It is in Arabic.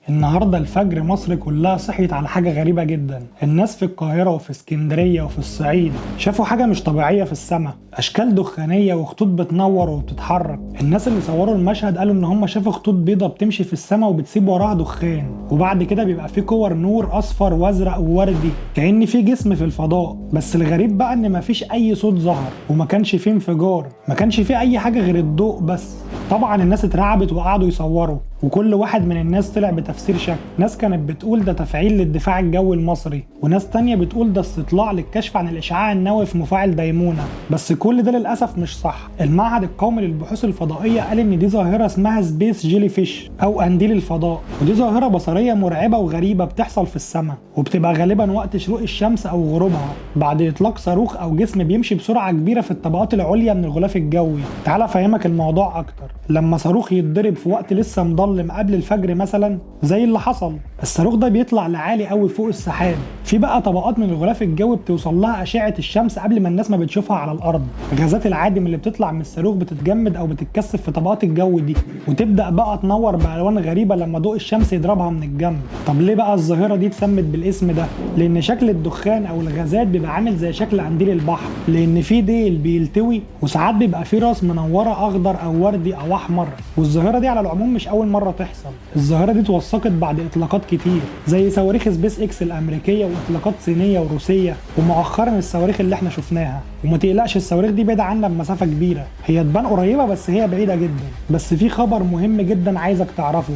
النهارده الفجر مصر كلها صحيت على حاجة غريبة جدا. الناس في القاهرة وفي اسكندرية وفي الصعيد شافوا حاجة مش طبيعية في السماء، أشكال دخانية وخطوط بتنور وبتتحرك. الناس اللي صوروا المشهد قالوا إن هم شافوا خطوط بيضة بتمشي في السماء وبتسيب وراها دخان، وبعد كده بيبقى في كور نور أصفر وأزرق ووردي كأن في جسم في الفضاء. بس الغريب بقى إن مفيش أي صوت ظهر، وما كانش فيه انفجار، ما كانش فيه أي حاجة غير الضوء بس. طبعا الناس اترعبت وقعدوا يصوروا، وكل واحد من الناس طلع بتفسير شكل. ناس كانت بتقول ده تفعيل للدفاع الجوي المصري، وناس تانية بتقول ده استطلاع للكشف عن الإشعاع النووي في مفاعل ديمونة. بس كل ده للأسف مش صح. المعهد القومي للبحوث الفضائية قال إن دي ظاهرة اسمها سبيس جيلي فيش أو قنديل الفضاء، ودي ظاهرة بصرية مرعبة وغريبة بتحصل في السماء، وبتبقى غالبا وقت شروق الشمس أو غروبها بعد إطلاق صاروخ أو جسم بيمشي بسرعة كبيرة في الطبقات العليا من الغلاف الجوي. تعال أفهمك الموضوع أكتر. لما صاروخ يتضرب في وقت لسه مظلم قبل الفجر مثلا زي اللي حصل، الصاروخ ده بيطلع لعالي قوي فوق السحاب، في بقى طبقات من الغلاف الجوي بتوصل لها اشعه الشمس قبل ما الناس ما بتشوفها على الارض. غازات العادم اللي بتطلع من الصاروخ بتتجمد او بتتكثف في طبقات الجو دي، وتبدا بقى تنور بالوان غريبه لما ضوء الشمس يضربها من الجنب. طب ليه بقى الظاهره دي اتسمت بالاسم ده؟ لان شكل الدخان او الغازات بيبقى عامل زي شكل قنديل البحر، لان في ديل بيلتوي وساعات بيبقى في راس منوره اخضر او وردي او احمر. والظاهره دي على العموم مش اول مره تحصل، الظاهره دي اتوثقت بعد اطلاقات كتير زي صواريخ سبيس اكس الامريكيه واطلاقات صينيه وروسيه، ومؤخرا الصواريخ اللي احنا شفناها. وما تقلقش، الصواريخ دي بعيده عنا بمسافه كبيره، هي تبان قريبه بس هي بعيده جدا. بس في خبر مهم جدا عايزك تعرفه.